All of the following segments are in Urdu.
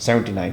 79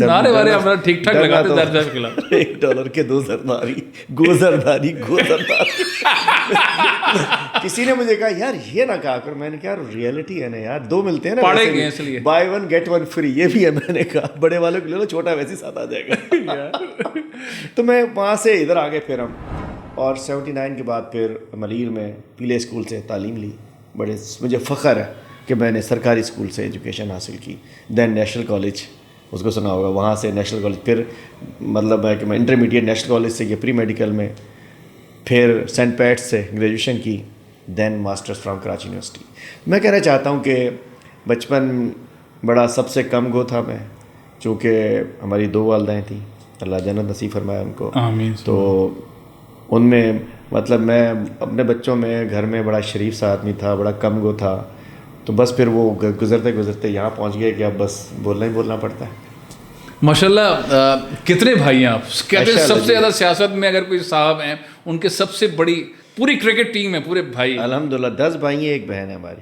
نعرے وارے اپنا ٹھیک ٹھاک لگاتے درجہ کے خلاف. $1 کے 2 زرداری گوزرداری. کسی نے مجھے کہا یار یہ نہ کہا کر. میں نے کہا ریئلٹی ہے نا یار, 2 ملتے ہیں نا, پڑھے گئے اس لیے بائی 1 get 1 free, یہ بھی ہے. میں نے کہا بڑے والوں کے لے لو, چھوٹا ویسے ساتھ آ جائے گا. تو میں وہاں سے ادھر آگے پھر ہم, اور 79 کے بعد پھر ملیر میں پیلے اسکول سے تعلیم لی. بڑے مجھے فخر ہے کہ میں نے سرکاری اسکول سے ایجوکیشن حاصل کی. دین نیشنل کالج, اس کو سنا ہوگا, وہاں سے نیشنل کالج, پھر مطلب ہے کہ میں انٹرمیڈیٹ نیشنل کالج سے کیا پری میڈیکل میں, پھر سینٹ پیٹس سے گریجویشن کی, دین ماسٹرز فرام کراچی یونیورسٹی. میں کہنا چاہتا ہوں کہ بچپن بڑا سب سے کم گو تھا میں, چونکہ ہماری 2 والدہیں تھیں, اللہ جنت نصیب فرمایا ان کو. آمین. تو ان میں مطلب میں اپنے بچوں میں گھر میں بڑا شریف سا آدمی تھا, بڑا کم گو تھا. تو بس پھر وہ گزرتے گزرتے یہاں پہنچ گئے کہ اب بس بولنا ہی بولنا پڑتا ہے. ماشاء اللہ. کتنے بھائی ہیں آپ؟ کہتے ہیں سب سے زیادہ سیاست میں اگر کوئی صاحب ہیں, ان کے سب سے بڑی پوری کرکٹ ٹیم ہے, پورے بھائی. الحمدللہ 10 بھائی ہیں, 1 بہن ہے ہماری.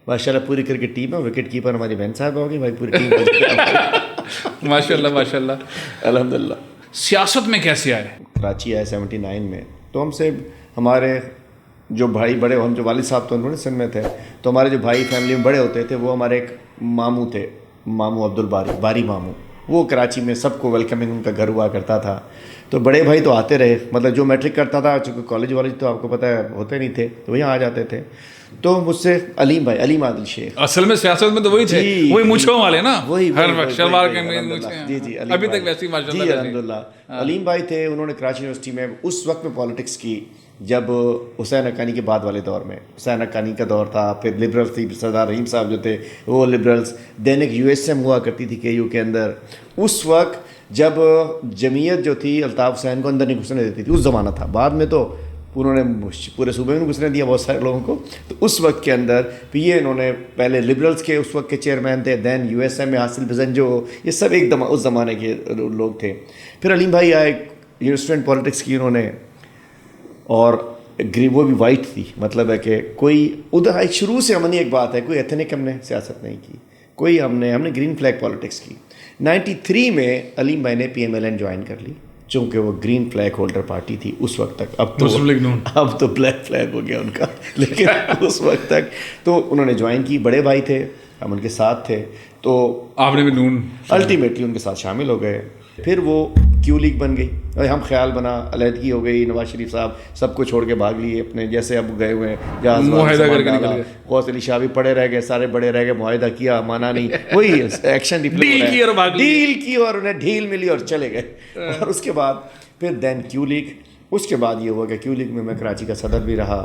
ماشاء اللہ پوری کرکٹ ٹیم ہے. وکٹ کیپر ہماری بہن صاحب ہوگی بھائی, پوری ٹیم. ماشاء اللہ ماشاء اللہ. الحمدللہ. سیاست میں کیسے آئے؟ کراچی آئے 79 میں. تو ہم سے ہمارے جو بھائی بڑے, ہم جو والد صاحب تو انہوں نے سندھ میں تھے, تو ہمارے جو بھائی فیملی میں بڑے ہوتے تھے وہ ہمارے ایک ماموں تھے, ماموں عبدالباری, باری ماموں. وہ کراچی میں سب کو ویلکمنگ ان کا گھر ہوا کرتا تھا. تو بڑے بھائی تو آتے رہے, مطلب جو میٹرک کرتا تھا, چونکہ کالج والج تو آپ کو پتہ ہے ہوتے نہیں تھے, تو یہاں آ جاتے تھے. تو مجھ سے علیم بھائی, علیم عادل شیخ, اصل میں سیاست میں تو وہی تھے, وہی مونچھوں والے نا, وہی ہر وقت شلوار کے جی ابھی تک ویسے ہی ماشاء اللہ. الحمدللہ. علیم بھائی تھے, انہوں نے کراچی یونیورسٹی میں اس وقت میں پالیٹکس کی جب حسین حقانی کے بعد والے دور میں. حسین حقانی کا دور تھا, پھر لبرلس تھی, سردار رحیم صاحب جو تھے وہ لبرلس. دین ایک USM ہوا کرتی تھی KU کے اندر. اس وقت جب جمعیت جو تھی الطاف حسین کو اندر نہیں گھسنے دیتی تھی, اس زمانہ تھا. بعد میں تو انہوں نے پورے صوبے میں گھسنے دیا بہت سارے لوگوں کو. تو اس وقت کے اندر پھر یہ انہوں نے پہلے لبرلس کے اس وقت کے چیئرمین تھے, دین USM میں حاصل بزن جو, یہ سب ایک اس زمانے کے لوگ تھے. پھر علیم بھائی آئے, اسٹوڈنٹ پالیٹکس کی انہوں نے, اور وہ بھی وائٹ تھی. مطلب ہے کہ کوئی ادھر شروع سے ہم نے ایک بات ہے, کوئی ایتھنک ہم نے سیاست نہیں کی, کوئی ہم نے گرین فلیگ پالیٹکس کی. 93 میں علیم بھائی نے PMLN جوائن کر لی, چونکہ وہ گرین فلیگ ہولڈر پارٹی تھی اس وقت تک. اب تو بلیک فلیگ ہو گیا ان کا, لیکن اس وقت تک تو انہوں نے جوائن کی. بڑے بھائی تھے, ہم ان کے ساتھ تھے, تو آپ نے بھی نون الٹیمیٹلی ان کے ساتھ شامل ہو گئے. پھر وہ کیو لیگ بن گئی, ہم خیال بنا, علیحدگی ہو گئی. نواز شریف صاحب سب کو چھوڑ کے بھاگ لیے اپنے, جیسے اب گئے ہوئے ہیں جہاز معاہدہ کر کے نکل گئے. غوث علی شاہ بھی پڑے رہ گئے, سارے بڑے رہ گئے, معاہدہ کیا, مانا نہیں, وہی ایکشن ڈیل کی اور انہیں ڈھیل ملی اور چلے گئے. اور اس کے بعد پھر دین کیو لیگ. اس کے بعد یہ ہوا کہ کیو لیگ میں کراچی کا صدر بھی رہا,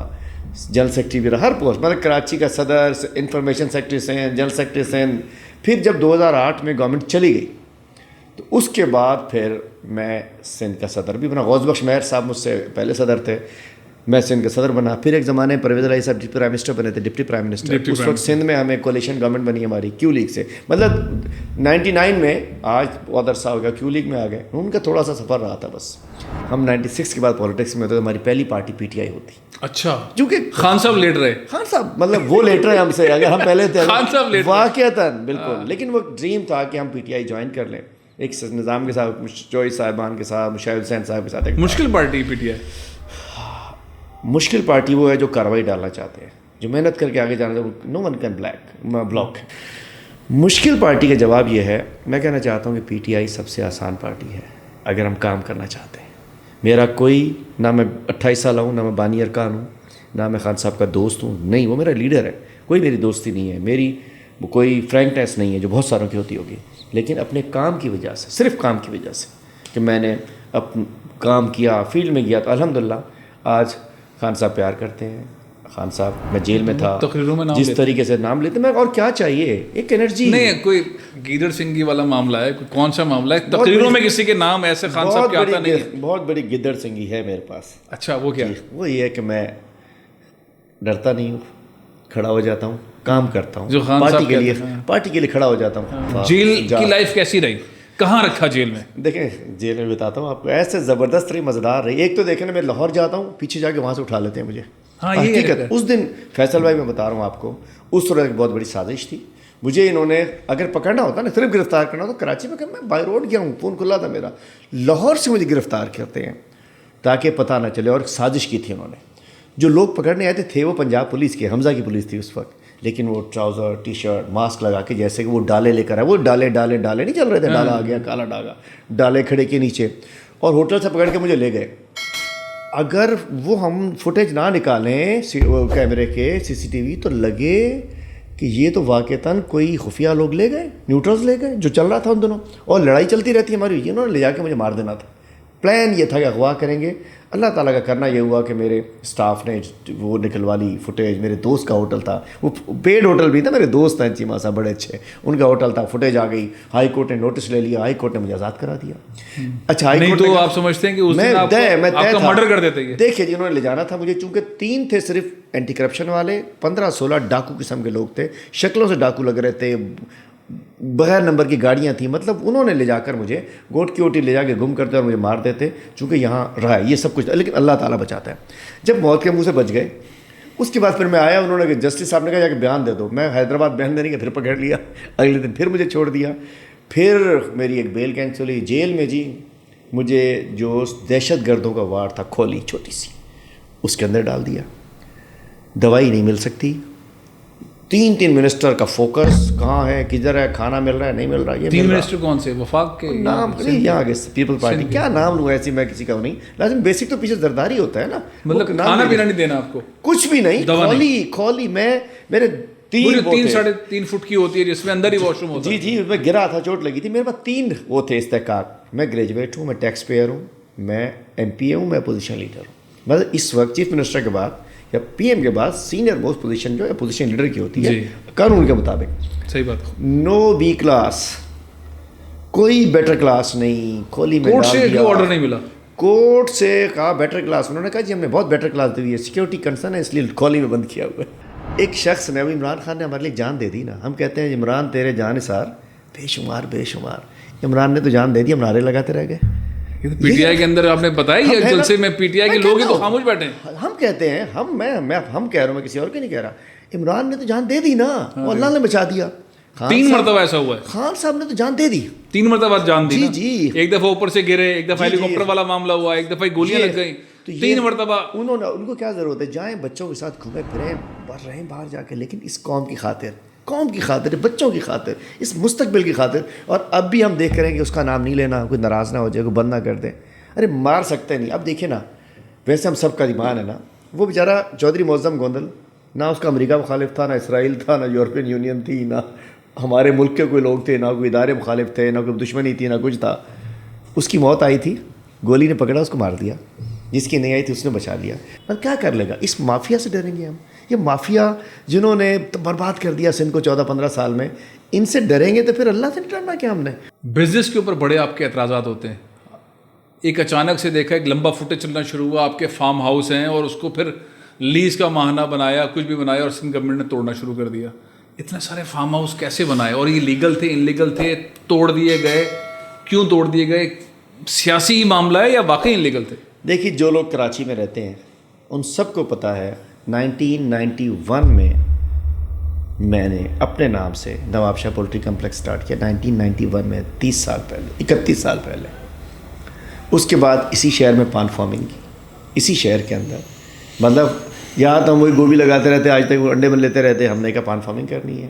جنرل سیکرٹری بھی رہا, ہر پوسٹ, مطلب کراچی کا صدر, information secretary Sindh, general secretary Sindh. پھر جب 2008 میں گورنمنٹ چلی گئی تو اس کے بعد پھر میں سندھ کا صدر بھی بنا. غوث بخش مہر صاحب مجھ سے پہلے صدر تھے, میں سندھ کا صدر بنا. پھر ایک زمانے پرویز الہی صاحب ڈپٹی پرائم منسٹر بنے تھے, ڈپٹی پرائم منسٹر. اس وقت سندھ میں ہمیں کولیشن گورنمنٹ بنی ہماری کیو لیگ سے. مطلب 99 میں, آج بہت عرصہ ہو گیا, کیو لیگ میں آ گئے. ان کا تھوڑا سا سفر رہا تھا بس. ہم 96 کے بعد پالیٹکس میں ہوتے, ہماری پہلی پارٹی PTI ہوتی. اچھا, کیونکہ خان صاحب لیٹ رہے, خان صاحب مطلب وہ لیٹ رہے ہم سے, اگر ہم پہلے تھے خان صاحب لیٹ واقعتاً بالکل. لیکن وہ ڈریم تھا کہ ہم PTI جوائن کر لیں, ایک نظام کے ساتھ, چوئس صاحبان کے ساتھ, مشاہد حسین صاحب کے ساتھ. مشکل پارٹی PTI. مشکل پارٹی وہ ہے جو کارروائی ڈالنا چاہتے ہیں, جو محنت کر کے آگے جانا چاہتے ہیں. نو ون کین بلاک. مشکل پارٹی کا جواب یہ ہے, میں کہنا چاہتا ہوں کہ PTI سب سے آسان پارٹی ہے اگر ہم کام کرنا چاہتے ہیں. میرا کوئی, نہ میں 28 سالہ ہوں, نہ میں بانی ارکان ہوں, نہ میں خان صاحب کا دوست ہوں, نہیں, وہ میرا لیڈر ہے. کوئی میری دوستی نہیں ہے, میری کوئی فرینکنیس نہیں ہے جو بہت ساروں کی ہوتی ہوگی. لیکن اپنے کام کی وجہ سے, صرف کام کی وجہ سے, کہ میں نے کام کیا, فیلڈ میں گیا, تو الحمدللہ آج خان صاحب پیار کرتے ہیں. خان صاحب, میں جیل میں تھا, جس طریقے سے نام لیتے میں, اور کیا چاہیے, ایک انرجی نہیں. کوئی گیدڑ سنگھی والا معاملہ ہے, کون سا معاملہ ہے, تقریروں میں کسی کے نام ایسے خان صاحب کے آتا نہیں. بہت بڑی گیدڑ سنگھی ہے میرے پاس. اچھا, وہ کیا؟ وہ یہ ہے کہ میں ڈرتا نہیں ہوں, کھڑا ہو جاتا ہوں, کام کرتا ہوں, پارٹی کے لیے کھڑا ہو جاتا ہوں. جیل کی لائف کیسی رہی, کہاں رکھا جیل میں؟ دیکھیں, جیل میں بتاتا ہوں آپ کو, ایسے زبردست رہی, مزیدار رہی. ایک تو دیکھیں نا, میں لاہور جاتا ہوں, پیچھے جا کے وہاں سے اٹھا لیتے ہیں مجھے. حقیقت اس دن فیصل بھائی میں بتا رہا ہوں آپ کو, اس طرح ایک بہت بڑی سازش تھی. مجھے انہوں نے اگر پکڑنا ہوتا نا صرف گرفتار کرنا تو کراچی میں کہ میں بائی روڈ گیا ہوں, فون کھلا تھا میرا. لاہور سے مجھے گرفتار کرتے ہیں تاکہ پتہ نہ چلے, اور سازش کی تھی انہوں نے. جو لوگ پکڑنے آئے تھے وہ پنجاب پولیس کے, حمزہ کی پولیس تھی اس وقت, لیکن وہ ٹراؤزر ٹی شرٹ ماسک لگا کے جیسے کہ وہ ڈالے لے کر آئے, وہ ڈالے نہیں چل رہے تھے, ڈالا آ گیا کالا ڈاگا, ڈالے کھڑے کے نیچے, اور ہوٹل سے پکڑ کے مجھے لے گئے. اگر وہ ہم فوٹیج نہ نکالیں کیمرے کے CCTV تو لگے کہ یہ تو واقعتاً کوئی خفیہ لوگ لے گئے, نیوٹرلز لے گئے, جو چل رہا تھا ان دونوں, اور لڑائی چلتی رہتی ہے ہماری. انہوں نے لے جا کے مجھے مار دینا تھا. پلان یہ تھا کہ اغوا کریں گے. اللہ تعالیٰ کا کرنا یہ ہوا کہ میرے اسٹاف نے وہ نکلوا لی فوٹیج. میرے دوست کا ہوٹل تھا, وہ پیڈ ہوٹل بھی تھا, میرے دوست ہیں چیما صاحب بڑے اچھے, ان کا ہوٹل تھا. فوٹیج آ گئی, ہائی کورٹ نے نوٹس لے لیا, ہائی کورٹ نے مجھے آزاد کرا دیا. اچھا ہائی کورٹ تو آپ سمجھتے ہیں کہ اس دن آپ کا مرڈر کر دیتے ہیں؟ دیکھیے جی, انہوں نے لے جانا تھا مجھے, چونکہ 3 تھے صرف اینٹی کرپشن والے, 15-16 ڈاکو قسم کے لوگ تھے, شکلوں سے ڈاکو لگ رہے تھے, بغیر نمبر کی گاڑیاں تھیں. مطلب انہوں نے لے جا کر مجھے گوٹ کی اوٹی لے جا کے گم کرتے اور مجھے مار دیتے, چونکہ یہاں رہا یہ سب کچھ, لیکن اللہ تعالیٰ بچاتا ہے. جب موت کے منہ سے بچ گئے, اس کے بعد پھر میں آیا, انہوں نے جسٹس صاحب نے کہا جا کے بیان دے دو. میں حیدرآباد بیان دینے کے پھر پکڑ لیا, اگلے دن پھر مجھے چھوڑ دیا. پھر میری ایک بیل کینسل ہوئی. جیل میں جی مجھے جو دہشت گردوں کا وارڈ تھا, کھولی چھوٹی سی, اس کے اندر ڈال دیا. دوائی نہیں مل سکتی, 3 منسٹر کا فوکس کہاں ہے, کدھر ہے, کھانا مل رہا ہے نہیں مل رہا. یہ 3 منسٹر کون سے, وفاق کے نام نہیں, یہاں کے پیپل پارٹی, کیا نام لوں ایسی میں کسی کا نہیں, لازم بیسک تو پیچھے زرداری ہوتا ہے نا, مطلب کھانا پینا نہیں دینا آپ کو, کچھ بھی نہیں, کھولی. میں میرے 3 فٹ کی ہوتی ہے جس میں اندر ہی واش روم ہوتا ہے. جی میں گرا تھا, چوٹ لگی تھی. میرے پاس 3 وہ تھے استحقاق. میں گریجویٹ ہوں, میں ٹیکس پیئر ہوں, میں MP ہوں, میں اپوزیشن لیڈر ہوں. مطلب اس وقت چیف منسٹر کے بعد یا PM کے بعد سینئر موسٹ پوزیشن جو اپوزیشن لیڈر کی ہوتی ہے قانون کے مطابق. صحیح بات. نو B کلاس, کوئی بیٹر کلاس نہیں. کھولی میں کورٹ سے آرڈر نہیں ملا, کورٹ سے کہا بیٹر کلاس, انہوں نے کہا جی ہم نے بہت بیٹر کلاس دی ہوئی ہے, سیکورٹی کنسرن ہے اس لیے کھولی میں بند کیا ہوا ہے. ایک شخص نے, ابھی عمران خان نے ہمارے لیے جان دے دی نا, ہم کہتے ہیں عمران تیرے جان نثار بے شمار. عمران نے تو جان دے دی, ہم نعرے لگاتے رہ گئے. PTI کے اندر آپ نے بتایا یہ جلسے میں PTI کے لوگ ہی تو خاموش بیٹھے ہیں. ہم کہتے ہیں, ہم کہہ رہا ہوں, میں کسی اور کے نہیں کہہ رہا. عمران نے تو جان دے دی نا, وہ اللہ نے بچا دیا. 3 مرتبہ ایسا ہوا ہے, خان صاحب نے تو جان دے دی, 3 مرتبہ جان دی. جی ایک دفعہ اوپر سے گرے, ایک دفعہ ہیلی کاپٹر والا معاملہ ہوا, ایک دفعہ گولیاں لگ گئیں, 3 مرتبہ. ان کو کیا ضرورت ہے, جائیں بچوں کے ساتھ گھومے پھریں, بڑھ رہے ہیں باہر جا کے, لیکن اس قوم کی خاطر, بچوں کی خاطر, اس مستقبل کی خاطر. اور اب بھی ہم دیکھ رہے ہیں کہ اس کا نام نہیں لینا, کوئی ناراض نہ ہو جائے, کوئی بند نہ کر دے. ارے مار سکتے نہیں. اب دیکھیں نا, ویسے ہم سب کا ایمان ہے نا, وہ بیچارہ چودھری معظم گوندل, نہ اس کا امریکہ مخالف تھا, نہ اسرائیل تھا, نہ یورپین یونین تھی, نہ ہمارے ملک کے کوئی لوگ تھے, نہ کوئی ادارے مخالف تھے, نہ کوئی دشمنی تھی, نہ کچھ تھا. اس کی موت آئی تھی, گولی نے پکڑا, اس کو مار دیا. جس کی نہیں آئی تھی اس نے بچا لیا. پر کیا کر لے گا, اس مافیا سے ڈریں گے ہم؟ یہ مافیا جنہوں نے برباد کر دیا سندھ کو 14-15 سال میں, ان سے ڈریں گے تو پھر اللہ سے ڈرنا کیا ہم نے. بزنس کے اوپر بڑے آپ کے اعتراضات ہوتے ہیں. ایک اچانک سے دیکھا, ایک لمبا فوٹیج چلنا شروع ہوا, آپ کے فارم ہاؤس ہیں, اور اس کو پھر لیز کا ماہانہ بنایا, کچھ بھی بنایا, اور سندھ گورنمنٹ نے توڑنا شروع کر دیا. اتنے سارے فارم ہاؤس کیسے بنائے, اور یہ لیگل تھے, ان لیگل تھے, توڑ دیے گئے, کیوں توڑ دیے گئے؟ سیاسی معاملہ ہے یا واقعی ان لیگل تھے؟ دیکھیے, جو لوگ کراچی میں رہتے ہیں ان سب کو پتہ ہے 1991 میں میں نے اپنے نام سے نواب شاہ پولٹری کمپلیکس سٹارٹ کیا. 1991 میں 30 سال پہلے, 31 سال پہلے. اس کے بعد اسی شہر میں پان فارمنگ کی, اسی شہر کے اندر. مطلب یہاں تو ہم وہی گوبھی لگاتے رہتے, آج تک وہ انڈے میں لیتے رہتے, ہم نے کہا پان فارمنگ کرنی ہے.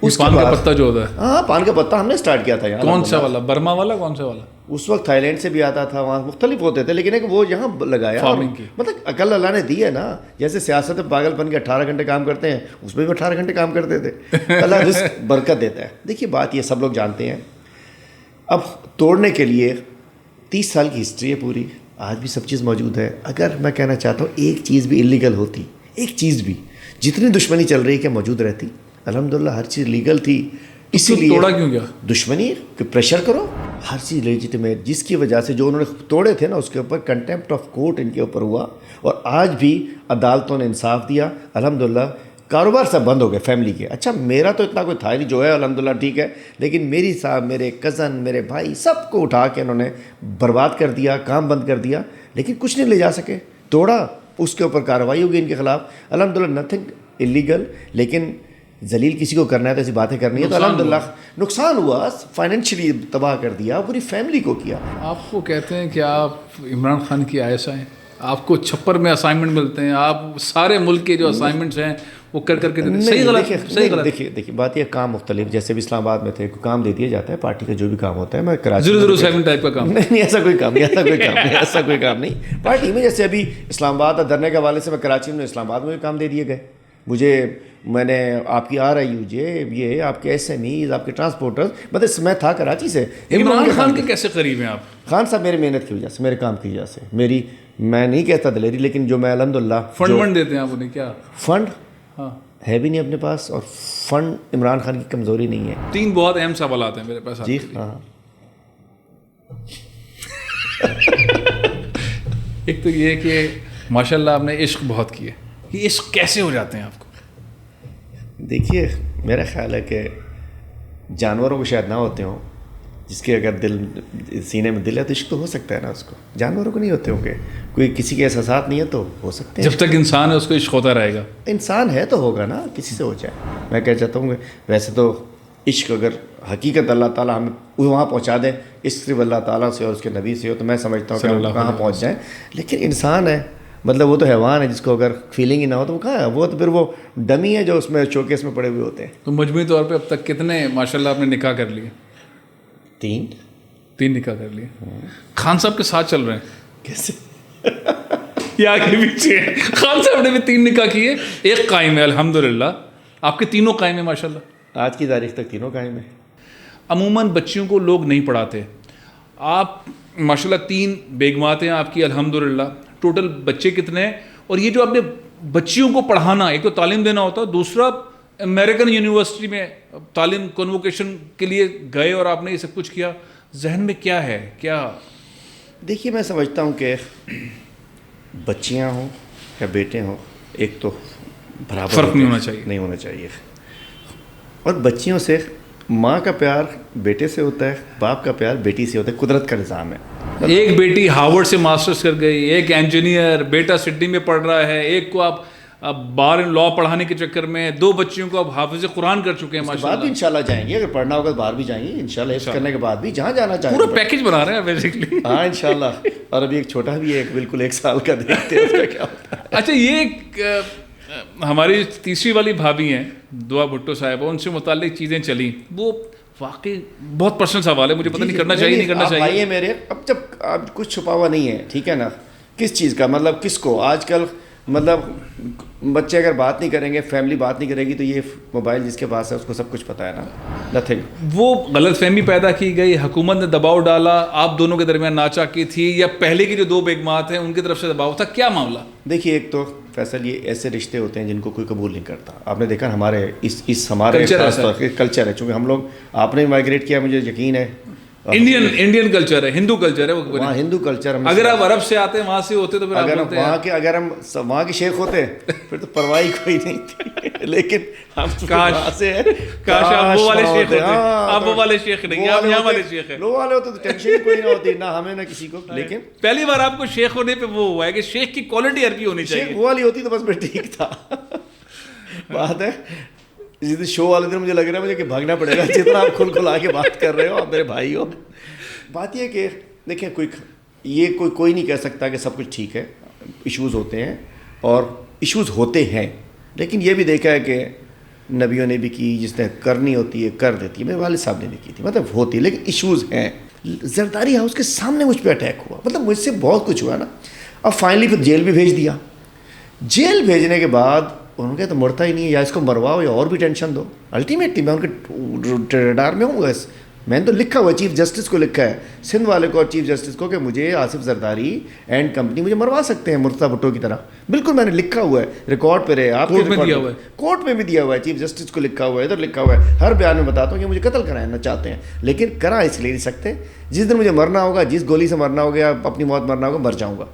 اس پان کا پتا جو ہوتا ہے, ہاں پان کا پتا ہم نے اسٹارٹ کیا تھا. کون سا والا, برما والا, کون سا والا؟ اس وقت تھائی لینڈ سے بھی آتا تھا, وہاں مختلف ہوتے تھے, لیکن ایک وہ یہاں لگایا فارمنگ کی. مطلب عقل اللہ نے دی ہے نا. جیسے سیاست میں پاگل پن کے 18 گھنٹے کام کرتے ہیں, اس میں بھی 18 گھنٹے کام کرتے تھے. اللہ رزق برکت دیتا ہے. دیکھیے بات یہ سب لوگ جانتے ہیں. اب توڑنے کے لیے 30 سال کی ہسٹری ہے پوری, آج بھی سب چیز موجود ہے. اگر میں کہنا چاہتا ہوں ایک چیز بھی انلیگل ہوتی, ایک چیز بھی, جتنی دشمنی چل رہی ہے کیا موجود رہتی؟ الحمدللہ ہر چیز لیگل تھی. اسی لیے توڑا کیوں گیا؟ دشمنی کہ پریشر کرو, ہر چیز لیجیٹمیٹ, جس کی وجہ سے جو انہوں نے توڑے تھے نا اس کے اوپر کنٹمپٹ آف کورٹ ان کے اوپر ہوا, اور آج بھی عدالتوں نے انصاف دیا. الحمدللہ کاروبار سب بند ہو گئے فیملی کے. اچھا میرا تو اتنا کوئی تھا نہیں, جو ہے الحمدللہ ٹھیک ہے, لیکن میری صاحب, میرے کزن, میرے بھائی, سب کو اٹھا کے انہوں نے برباد کر دیا, کام بند کر دیا, لیکن کچھ نہیں لے جا سکے. توڑا, اس کے اوپر کارروائی ہوگی ان کے خلاف. الحمدللہ نتھنگ انلیگل, لیکن ذلیل کسی کو کرنا ہے تو ایسی باتیں کرنی ہے تو الحمدللہ نقصان ہوا, فائنینشلی تباہ کر دیا, پوری فیملی کو کیا. آپ کو کہتے ہیں کہ آپ عمران خان کی آئیسا ہیں, آپ کو چھپر میں اسائنمنٹ ملتے ہیں, آپ سارے ملک کے جو اسائنمنٹس ہیں وہ کر کے دیتے ہیں. صحیح غلط؟ دیکھیے بات یہ کام مختلف, جیسے بھی اسلام آباد میں تھے کام دے دیا جاتا ہے پارٹی کا جو بھی کام ہوتا ہے. میں کراچی 007 ٹائپ کا کام نہیں, ایسا کوئی کام نہیں, ایسا کوئی کام نہیں پارٹی میں. جیسے ابھی اسلام آباد دھرنے کے حوالے سے میں کراچی میں اسلام آباد میں بھی کام دے دیے گئے مجھے. میں نے آپ کی RIUJ, یہ آپ کے SMEs, آپ کے ٹرانسپورٹرز, مطلب میں تھا کراچی سے. عمران خان کے کیسے قریب ہیں آپ؟ خان صاحب میری محنت کی وجہ سے, میرے کام کی وجہ سے, میری, میں نہیں کہتا دلیری, لیکن جو میں الحمدللہ فنڈ دیتے ہیں آپ انہیں. کیا فنڈ ہاں ہے بھی نہیں اپنے پاس, اور فنڈ عمران خان کی کمزوری نہیں ہے. 3 بہت اہم سوالات ہیں میرے پاس. جی ہاں. ایک تو یہ کہ ماشاءاللہ آپ نے عشق بہت کیے, یہ عشق کیسے ہو جاتے ہیں آپ کو؟ دیکھیے میرا خیال ہے کہ جانوروں کو شاید نہ ہوتے ہوں, جس کے اگر دل سینے میں دل ہے تو عشق تو ہو سکتا ہے نا اس کو. جانوروں کو نہیں ہوتے ہوں گے, کوئی کسی کے احساسات نہیں ہے تو ہو سکتے ہیں. جب تک انسان ہے اس کو عشق ہوتا رہے گا. انسان ہے تو ہوگا نا, کسی سے ہو جائے. میں کہہ چاہتا ہوں کہ ویسے تو عشق اگر حقیقت اللہ تعالیٰ ہمیں وہاں پہنچا دیں, عشق صرف اللہ تعالیٰ سے اور اس کے نبی سے ہو, تو میں سمجھتا ہوں کہ ہم کہاں پہنچ جائیں. لیکن انسان ہے, مطلب وہ تو حیوان ہے, جس کو اگر فیلنگ ہی نہ ہو تو وہ کہاں ہے. وہ تو پھر وہ ڈمی ہے جو اس میں شوکیس میں پڑے ہوئے ہوتے ہیں. تو مجموعی طور پہ اب تک کتنے ماشاءاللہ آپ نے نکاح کر لیے؟ 3 نکاح کر لیے. خان صاحب کے ساتھ چل رہے ہیں کیسے؟ یہ آگے پیچھے ہے. خان صاحب نے بھی 3 نکاح کیے, ایک قائم ہے الحمدللہ. آپ کے تینوں قائم ہیں ماشاءاللہ. آج کی تاریخ تک تینوں قائم ہیں. عموماً بچیوں کو لوگ نہیں پڑھاتے, آپ ماشاءاللہ 3 بیگمات ہیں آپ کی الحمدللہ. ٹوٹل بچے کتنے ہیں؟ اور یہ جو آپ نے بچیوں کو پڑھانا, ایک تو تعلیم دینا ہوتا ہے, دوسرا امریکن یونیورسٹی میں تعلیم کنووکیشن کے لیے گئے اور آپ نے یہ سب کچھ کیا, ذہن میں کیا ہے کیا؟ دیکھیے میں سمجھتا ہوں کہ بچیاں ہوں یا بیٹے ہوں, ایک تو برابر فرق نہیں ہونا چاہیے. نہیں ہونا چاہیے. اور بچیوں سے ماں کا پیار بیٹے سے ہوتا ہے, باپ کا پیار بیٹی سے ہوتا ہے, قدرت کا نظام ہے. ایک بیٹی ہارورڈ سے ماسٹرز کر گئی, ایک انجینئر, بیٹا سڈنی میں پڑھ رہا ہے, ایک کو آپ بار لا پڑھانے کے چکر میں, 2 بچیوں کو آپ حافظ قرآن کر چکے ہیں ماشاءاللہ. بعد بھی انشاءاللہ جائیں گے, اگر پڑھنا ہوگا تو باہر بھی جائیں گے انشاءاللہ. حفظ کرنے کے بعد بھی جہاں جانا چاہیں پورا پیکج بنا رہے ہیں بیسکلی. ہاں انشاءاللہ. اور ابھی ایک چھوٹا بھی ہے, بالکل 1 سال کا, دیکھتے ہیں اس کا کیا ہوتا ہے. اچھا, یہ ہماری تیسری والی بھابھی ہیں دعا بھٹو صاحبہ, ان سے متعلق چیزیں چلیں, وہ واقعی بہت پرسنل سوال ہے, مجھے پتہ نہیں کرنا چاہیے نہیں کرنا چاہیے. بھائی میرے, اب جب اب کچھ چھپا ہوا نہیں ہے, ٹھیک ہے نا, کس چیز کا مطلب کس کو آج کل, مطلب بچے اگر بات نہیں کریں گے, فیملی بات نہیں کرے گی, تو یہ موبائل جس کے پاس ہے اس کو سب کچھ پتہ ہے نا. نتھنگ. وہ غلط فہمی پیدا کی گئی, حکومت نے دباؤ ڈالا, آپ دونوں کے درمیان ناچا کی تھی, یا پہلے کی جو 2 بیگمات ہیں ان کی طرف سے دباؤ تھا, کیا معاملہ؟ دیکھیے ایک تو فیصل, یہ ایسے رشتے ہوتے ہیں جن کو کوئی قبول نہیں کرتا. آپ نے دیکھا ہمارے اس ہمارے کلچر ہے, چونکہ ہم لوگ, آپ نے مائگریٹ کیا, مجھے یقین ہے انڈین کلچر ہے, ہندو کلچر ہے, وہاں ہندو کلچر. اگر آپ عرب سے آتے وہاں سے ہوتے تو پھر اگر ہم وہاں کے شیخ ہوتے پھر تو پرواہ کوئی نہیں تھی. لیکن ہم کاش وہ والے شیخ ہوتے, آپ وہ والے شیخ نہیں, آپ یہاں والے شیخ ہیں. لو والے ہوتے تو ٹینشن کوئی نہ ہوتی, نہ ہمیں نہ کسی کو. لیکن پہلی بار آپ کو شیخ ہونے پہ وہ ہوا ہے کہ شیخ کی کوالٹی عربی ہونی چاہیے. شیخ وہ والی ہوتی تو بس میں ٹھیک تھا. بات ہے جس دن شو والے دن مجھے لگ رہا ہے مجھے کہ بھاگنا پڑے گا, جتنا آپ کھلا کے بات کر رہے ہو, آپ میرے بھائی ہو. بات یہ کہ دیکھیں, کوئی نہیں کہہ سکتا کہ سب کچھ ٹھیک ہے, ایشوز ہوتے ہیں اور ایشوز ہوتے ہیں. لیکن یہ بھی دیکھا ہے کہ نبیوں نے بھی کی, جس نے کرنی ہوتی ہے کر دیتی ہے. میرے والد صاحب نے بھی کی تھی, مطلب ہوتی ہے, لیکن ایشوز ہیں. زرداری ہاؤس کے سامنے مجھ پہ اٹیک ہوا, مطلب مجھ سے بہت کچھ ہوا نا. اب فائنلی پھر جیل بھی بھیج دیا. جیل بھیجنے کے بعد انہوں نے کہا تو مرتا ہی نہیں ہے, یا اس کو مرواؤ یا اور بھی ٹینشن دو. الٹیمیٹلی میں ان کے ریڈار میں ہوں. بس میں نے تو لکھا ہوا ہے, چیف جسٹس کو لکھا ہے, سندھ والے کو اور چیف جسٹس کو, کہ مجھے آصف زرداری اینڈ کمپنی مجھے مروا سکتے ہیں مرتضیٰ بھٹو کی طرح. بالکل میں نے لکھا ہوا ہے, ریکارڈ پہ رہے, آپ کورٹ میں دیا ہوا ہے, کورٹ میں بھی دیا ہوا ہے, چیف جسٹس کو لکھا ہوا ہے, ادھر لکھا ہوا ہے. ہر بیان میں بتاتا ہوں کہ مجھے قتل کرانا چاہتے ہیں, لیکن کرا اس لیے نہیں سکتے. جس دن مجھے مرنا ہوگا, جس گولی سے مرنا ہوگا یا اپنی موت مرنا ہوگا, مر جاؤں گا.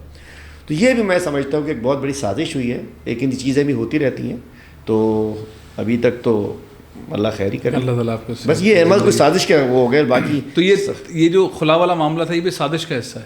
تو یہ بھی میں سمجھتا ہوں کہ ایک بہت بڑی سازش ہوئی ہے. لیکن یہ چیزیں بھی ہوتی رہتی ہیں. تو ابھی تک تو اللہ خیر ہی کرے, اللہ تعالیٰ آپ کو. بس یہ احمد کوئی سازش کا وہ ہو گیا. باقی تو یہ جو خلا والا معاملہ تھا, یہ بھی سازش کا حصہ ہے.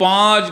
5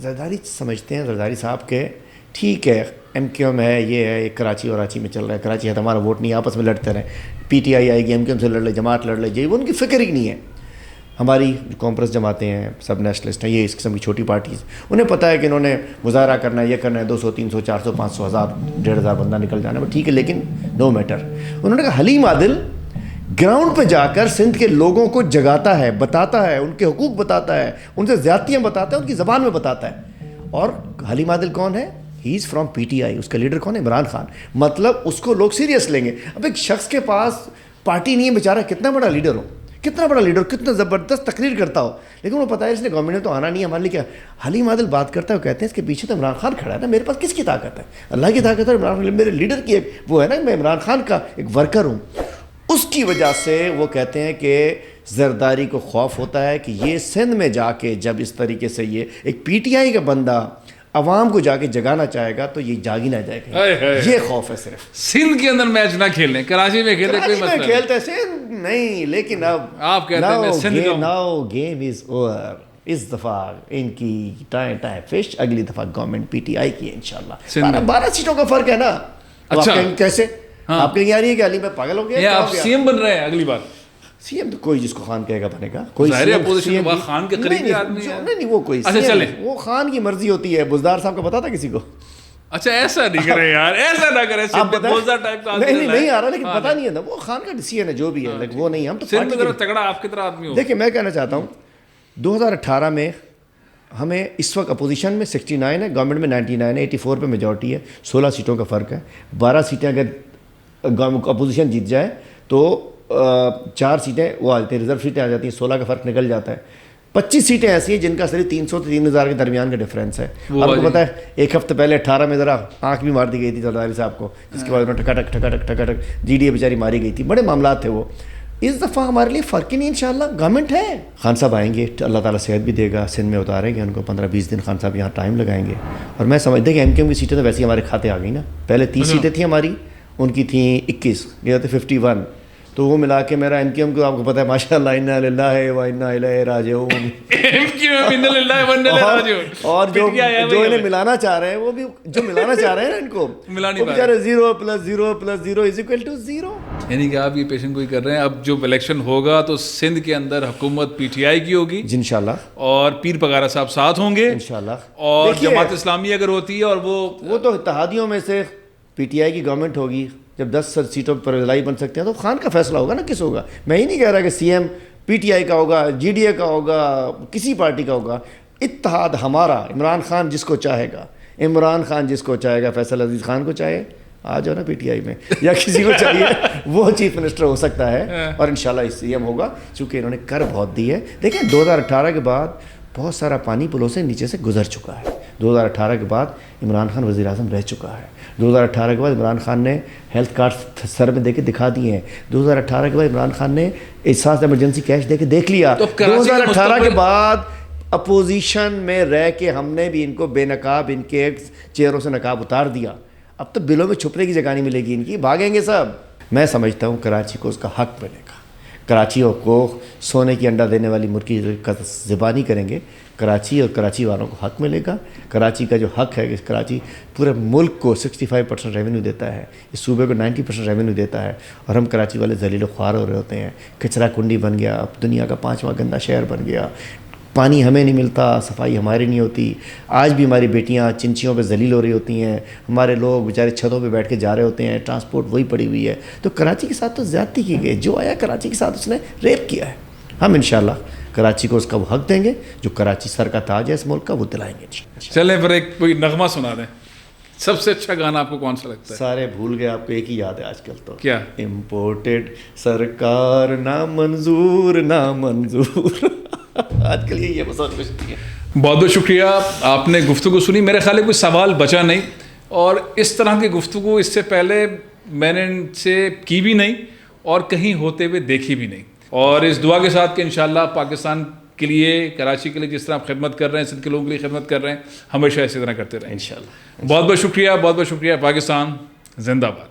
زرداری سمجھتے ہیں زرداری صاحب کے ٹھیک ہے ایم کیو ایم ہے یہ ہے کراچی وراچی میں چل رہا ہے کراچی ہے تو ہمارا ووٹ نہیں آپس میں لڑتے رہیں پی ٹی آئی آئے گی ایم کیو ایم سے لڑ لے جماعت لڑ لے جی وہ ان کی فکر ہی نہیں ہے. ہماری کانفرنس جماعتیں ہیں سب نیشنلسٹ ہیں یہ اس قسم کی چھوٹی پارٹیز انہیں پتہ ہے کہ انہوں نے مظاہرہ کرنا ہے یہ کرنا ہے 200 300 400 500 1000 1500 بندہ نکل جانا ہے ٹھیک ہے لیکن نو میٹر. انہوں نے کہا حلیم عادل گراؤنڈ پہ جا کر سندھ کے لوگوں کو جگاتا ہے بتاتا ہے ان کے حقوق بتاتا ہے ان سے زیادتیاں بتاتا ہے ان کی زبان میں بتاتا ہے. اور حلیم عادل کون ہے؟ ہی is from P T I. اس کا لیڈر کون ہے؟ عمران خان. مطلب اس کو لوگ سیریس لیں گے. اب ایک شخص کے پاس پارٹی نہیں ہے بیچارہ کتنا بڑا لیڈر ہو کتنا زبردست تقریر کرتا ہو لیکن وہ پتہ ہے اس نے گورنمنٹ میں تو آنا نہیں ہے ہمارے لیے کیا. حلیم عادل بات کرتا ہے وہ کہتے ہیں اس کے پیچھے تو عمران خان کھڑا ہے نا میرے پاس کس کی طاقت ہے؟ اللہ کی طاقت ہے. عمران خان میرے لیڈر کی ایک وہ ہے نا میں عمران خان کا ایک ورکر ہوں. اس کی وجہ سے وہ کہتے ہیں کہ زرداری کو خوف ہوتا ہے کہ یہ سندھ میں جا کے جب اس طریقے سے یہ ایک پی ٹی آئی کا بندہ عوام کو جا کے جگانا چاہے گا تو یہ جاگ ہی نہ جائے گا. یہ خوف ہے صرف. سندھ کے اندر میچ نہ کھیلیں کراچی میں کھیلیں کوئی مسئلہ کھیلتے سندھ نہیں لیکن اب آپ کہتے ہیں میں سندھ کا ناؤ گیم از اوور. اس دفعہ ان کی ٹائم فش اگلی دفعہ گورنمنٹ پی ٹی آئی کی ہے انشاءاللہ. 12 سیٹوں کا فرق ہے نا. اچھا کیسے آپ کے آ رہی ہے کہ علی میں پاگل ہو گیا آپ سی ایم بن رہے ہیں اگلی بار؟ سی ایم تو کوئی جس کو خان کہے گا بنے گا. کوئی خان کے قریبی آدمی نہیں وہ کوئی وہ خان کی مرضی ہوتی ہے. بزدار صاحب کا پتا تھا کسی کو؟ اچھا ایسا نہیں کرے یار ایسا نہ کرے نہیں آ رہا لیکن پتا نہیں ہے نا وہ خان کا ڈیسیژن ہے جو بھی ہے وہ نہیں. ہم تو تگڑا آپ کی طرح آدمی ہو. دیکھیں میں کہنا چاہتا ہوں 2018 میں ہمیں اس وقت اپوزیشن میں 69 ہے گورنمنٹ میں 99 ہے 84 پہ میجورٹی ہے 16 سیٹوں کا فرق ہے. 12 سیٹیں اگر اپوزیشن جیت جائے تو 4 سیٹیں وہ آ جاتی ہیں ریزرو سیٹیں آ جاتی ہیں 16 کا فرق نکل جاتا ہے. 25 سیٹیں ایسی ہیں جن کا صرف 300 سے 3000 کے درمیان کا ڈفرینس ہے. آپ کو پتہ ہے ایک ہفتے پہلے 18 میں ذرا آنکھ بھی مار دی گئی تھی زرداری صاحب کو جس کے بعد انہوں نے ٹکا جی ڈی اے بیچاری ماری گئی تھی. بڑے معاملات تھے وہ. اس دفعہ ہمارے لیے فرق ہی نہیں انشاءاللہ گورنمنٹ ہے. خان صاحب آئیں گے اللہ تعالیٰ صحت بھی دے گا سندھ میں اتاریں گے ان کو 15-20 دن خان صاحب یہاں ٹائم لگائیں گے. اور میں سمجھتے کہ ایم کیو ایم کی سیٹیں تو ویسے ہی ہمارے کھاتے آ گئی نا. پہلے 30 سیٹیں تھیں ہماری ان کی تھیں 21 یہ تھے 51 تو وہ ملا کے میرا ایم کیو ایم کو آپ کو پتہ ہے ماشاء اللہ انا للہ و انا الیہ راجعون. اور جو انہیں ملانا چاہ رہے ہیں وہ بھی جو ملانا چاہ رہے ہیں نا ان کو بیچارے 0 + 0 + 0 = 0. یعنی کہ آپ یہ پیشن گوئی کر رہے ہیں اب جو الیکشن ہوگا تو سندھ کے اندر حکومت پی ٹی آئی کی ہوگی انشاءاللہ اور پیر پگارا صاحب ساتھ ہوں گے انشاءاللہ. اور جماعت اسلامی اگر ہوتی ہے اور وہ تو اتحادیوں میں سے پی ٹی آئی کی گورنمنٹ ہوگی جب 10 سیٹوں پر ضلعی بن سکتے ہیں تو خان کا فیصلہ ہوگا نا کس ہوگا. میں ہی نہیں کہہ رہا کہ C M P T I کا ہوگا جی ڈی اے کا ہوگا کسی پارٹی کا ہوگا. اتحاد ہمارا عمران خان جس کو چاہے گا عمران خان جس کو چاہے گا فیصل عزیز خان کو چاہے آ جاؤ نا پی ٹی آئی میں یا کسی کو چاہیے وہ چیف منسٹر ہو سکتا ہے اور انشاءاللہ سی ایم ہوگا چونکہ انہوں نے کر بہت دی ہے. دیکھیں 2018 کے بعد بہت سارا پانی پلوں سے نیچے سے گزر چکا ہے. 2018 کے بعد عمران خان وزیر اعظم رہ چکا ہے. 2018 کے بعد عمران خان نے ہیلتھ کارڈ سر میں دے کے دکھا دیے ہیں. 2018 کے بعد عمران خان نے احساس ایمرجنسی کیش دے کے دیکھ لیا. 2018 کے بعد اپوزیشن میں رہ کے ہم نے بھی ان کو بے نقاب ان کے چہروں سے نقاب اتار دیا. اب تو بلوں میں چھپنے کی جگہ نہیں ملے گی ان کی بھاگیں گے سب. میں سمجھتا ہوں کراچی کو اس کا حق ملے گا. کراچیوں کو سونے کی انڈا دینے والی مرغی کا ذبح نہیں کریں گے. کراچی اور کراچی والوں کو حق ملے گا. کراچی کا جو حق ہے کہ کراچی پورے ملک کو 65% ریونیو دیتا ہے اس صوبے کو 90% ریونیو دیتا ہے اور ہم کراچی والے ذلیل و خوار ہو رہے ہوتے ہیں. کچرا کنڈی بن گیا اب دنیا کا 5واں گندا شہر بن گیا. پانی ہمیں نہیں ملتا صفائی ہماری نہیں ہوتی. آج بھی ہماری بیٹیاں چنچیوں پہ ذلیل ہو رہی ہوتی ہیں. ہمارے لوگ بیچارے چھتوں پہ بیٹھ کے جا رہے ہوتے ہیں. ٹرانسپورٹ وہی پڑی ہوئی ہے. تو کراچی کے ساتھ تو زیادتی کی گئی. جو آیا کراچی کے ساتھ اس نے ریپ کیا ہے. ہم انشاءاللہ کراچی کو اس کا وہ حق دیں گے جو کراچی سر کا تاج ہے اس ملک کا وہ دلائیں گے. چلیں پھر ایک کوئی نغمہ سنا دیں. سب سے اچھا گانا آپ کو کون سا لگتا ہے؟ سارے بھول گئے آپ کو ایک ہی یاد ہے آج کل تو کیا امپورٹڈ سرکار نامنظور نامنظور آج کل یہ مسئلہ کچھ ہے. بہت بہت شکریہ آپ نے گفتگو سنی. میرے خیال ہے کوئی سوال بچا نہیں اور اس طرح کی گفتگو اس سے پہلے میں نے ان سے کی بھی نہیں اور کہیں ہوتے ہوئے دیکھی بھی نہیں. اور اس دعا کے ساتھ کہ انشاءاللہ پاکستان کے لیے کراچی کے لیے جس طرح آپ خدمت کر رہے ہیں سندھ کے لوگوں کے لیے خدمت کر رہے ہیں ہمیشہ اسی طرح کرتے رہیں انشاءاللہ. بہت بہت شکریہ. پاکستان زندہ باد.